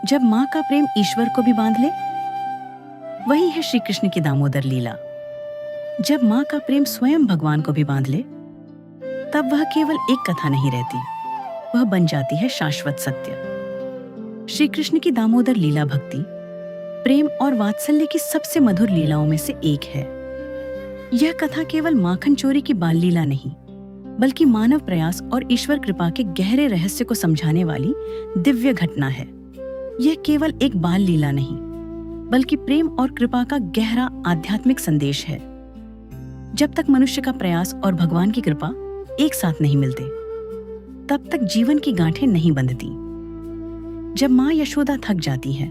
जब माँ का प्रेम ईश्वर को भी बांध ले, वही है श्री कृष्ण की दामोदर लीला। जब माँ का प्रेम स्वयं भगवान को भी बांध ले, तब वह केवल एक कथा नहीं रहती, वह बन जाती है शाश्वत सत्य। श्री कृष्ण की दामोदर लीला भक्ति, प्रेम और वात्सल्य की सबसे मधुर लीलाओं में से एक है। यह कथा केवल माखन चोरी की बाल लीला नहीं, बल्कि मानव प्रयास और ईश्वर कृपा के गहरे रहस्य को समझाने वाली दिव्य घटना है। यह केवल एक बाल लीला नहीं, बल्कि प्रेम और कृपा का गहरा आध्यात्मिक संदेश है। जब तक मनुष्य का प्रयास और भगवान की कृपा एक साथ नहीं मिलते, तब तक जीवन की गांठें नहीं बंधती। जब माँ यशोदा थक जाती है,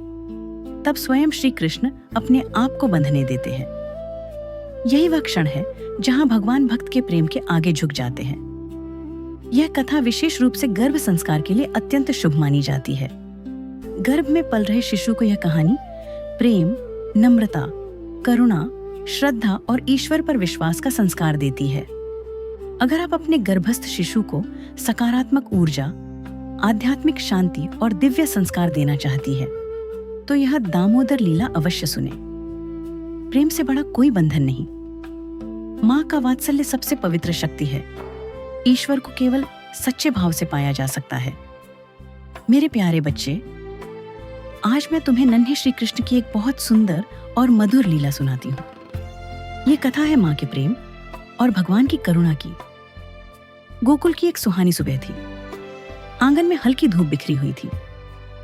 तब स्वयं श्री कृष्ण अपने आप को बंधने देते हैं। यही वह क्षण है जहां भगवान भक्त के प्रेम के आगे झुक जाते हैं। यह कथा विशेष रूप से गर्भ संस्कार के लिए अत्यंत शुभ मानी जाती है। गर्भ में पल रहे शिशु को यह कहानी प्रेम, नम्रता, करुणा, श्रद्धा और ईश्वर पर विश्वास का संस्कार देती है। अगर आप अपने गर्भस्थ शिशु को सकारात्मक ऊर्जा, आध्यात्मिक शांति और दिव्य संस्कार देना चाहती है, तो यह दामोदर लीला अवश्य सुने। प्रेम से बड़ा कोई बंधन नहीं। माँ का वात्सल्य सबसे पवित्र शक्ति है। ईश्वर को केवल सच्चे भाव से पाया जा सकता है। मेरे प्यारे बच्चे, आज मैं तुम्हें नन्हे श्री कृष्ण की एक बहुत सुंदर और मधुर लीला सुनाती हूँ। ये कथा है माँ के प्रेम और भगवान की करुणा की। गोकुल की एक सुहानी सुबह थी। आंगन में हल्की धूप बिखरी हुई थी।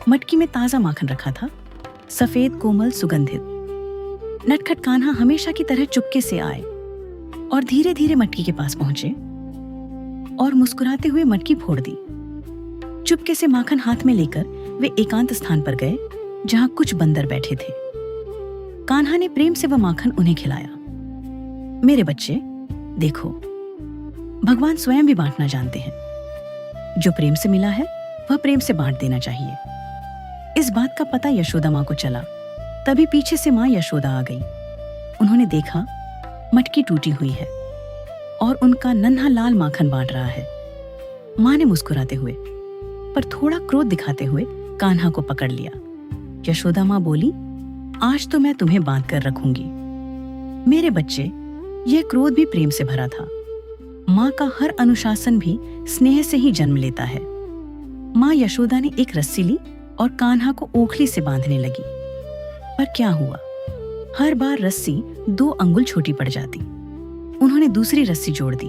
मटकी में ताजा माखन रखा था, सफेद, कोमल, सुगंधित। नटखट कान्हा हमेशा की तरह चुपके से आए और धीरे धीरे मटकी के पास पहुंचे और मुस्कुराते हुए मटकी फोड़ दी। चुपके से माखन हाथ में लेकर वे एकांत स्थान पर गए जहां कुछ बंदर बैठे थे। कान्हा ने प्रेम से वह माखन उन्हें खिलाया। मेरे बच्चे, देखो, भगवान स्वयं भी बांटना जानते हैं। जो प्रेम से मिला है वह प्रेम से बांट देना चाहिए। इस बात का पता यशोदा माँ को चला। तभी पीछे से माँ यशोदा आ गई। उन्होंने देखा मटकी टूटी हुई है और उनका नन्हा लाल माखन बांट रहा है। माँ ने मुस्कुराते हुए पर थोड़ा क्रोध दिखाते हुए कान्हा को पकड़ लिया। यशोदा माँ बोली, आज तो मैं तुम्हें बांध कर रखूंगी। मेरे बच्चे, यह क्रोध भी प्रेम से भरा था। माँ का हर अनुशासन भी स्नेह से ही जन्म लेता है। माँ यशोदा ने एक रस्सी ली और कान्हा को ओखली से बांधने लगी। पर क्या हुआ? हर बार रस्सी 2 अंगुल छोटी पड़ जाती। उन्होंने दूसरी रस्सी जोड़ दी,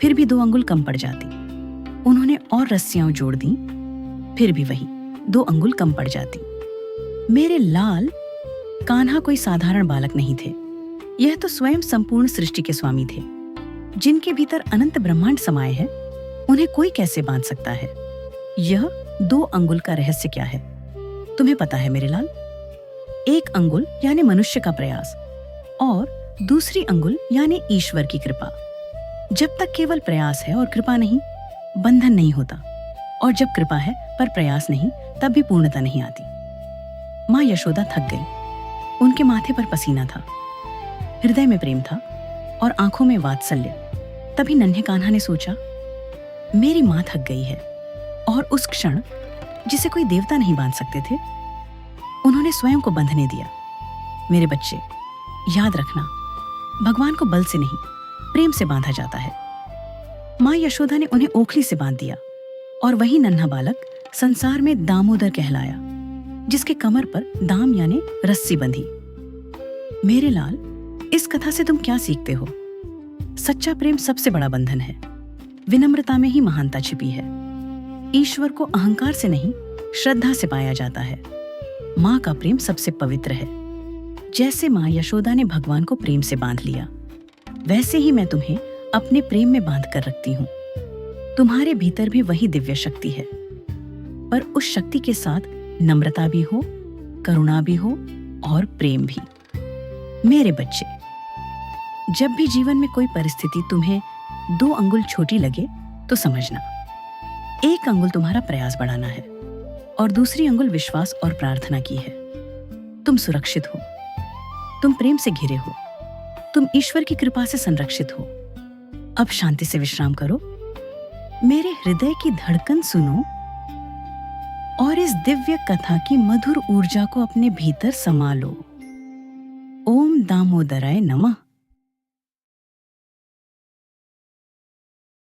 फिर भी 2 अंगुल कम पड़ जाती। उन्होंने और रस्सियां जोड़ दी, फिर भी वही 2 अंगुल कम पड़ जाती। मेरे लाल, कान्हा कोई साधारण बालक नहीं थे। यह तो स्वयं संपूर्ण सृष्टि के स्वामी थे, जिनके भीतर अनंत ब्रह्मांड समाये है। उन्हें कोई कैसे बांध सकता है? यह 2 अंगुल का रहस्य क्या है? तुम्हें पता है मेरे लाल? 1 अंगुल यानी मनुष्य का प्रयास और दूसरी अंगुल यानी ईश्वर की कृपा। जब तक केवल प्रयास है और कृपा नहीं, बंधन नहीं होता। और जब कृपा है पर प्रयास नहीं, तब भी पूर्णता नहीं आती। माँ यशोदा थक गई। उनके माथे पर पसीना था, हृदय में प्रेम था और आंखों में वात्सल्य। तभी नन्हे कान्हा ने सोचा, मेरी माँ थक गई है। और उस क्षण, जिसे कोई देवता नहीं बांध सकते थे, उन्होंने स्वयं को बंधने दिया। मेरे बच्चे, याद रखना, भगवान को बल से नहीं, प्रेम से बांधा जाता है। माँ यशोदा ने उन्हें ओखली से बांध दिया और वही नन्हा बालक संसार में दामोदर कहलाया, जिसके कमर पर दाम यानी रस्सी बंधी। मेरे लाल, इस कथा से तुम क्या सीखते हो? सच्चा प्रेम सबसे बड़ा बंधन है। विनम्रता में ही महानता छिपी है। ईश्वर को अहंकार से नहीं, श्रद्धा से पाया जाता है। माँ का प्रेम सबसे पवित्र है। जैसे माँ यशोदा ने भगवान को प्रेम से बांध लिया, वैसे ही मैं तुम्हें अपने प्रेम में बांध कर रखती हूँ। तुम्हारे भीतर भी वही दिव्य शक्ति है, पर उस शक्ति के साथ नम्रता भी हो, करुणा भी हो और प्रेम भी। मेरे बच्चे, जब भी जीवन में कोई परिस्थिति तुम्हें 2 अंगुल छोटी लगे, तो समझना, 1 अंगुल तुम्हारा प्रयास बढ़ाना है और दूसरी अंगुल विश्वास और प्रार्थना की है। तुम सुरक्षित हो, तुम प्रेम से घिरे हो, तुम ईश्वर की कृपा से संरक्षित हो। अब शांति से विश्राम करो, मेरे हृदय की धड़कन सुनो और इस दिव्य कथा की मधुर ऊर्जा को अपने भीतर समा लो। ओम दामोदराय नमः।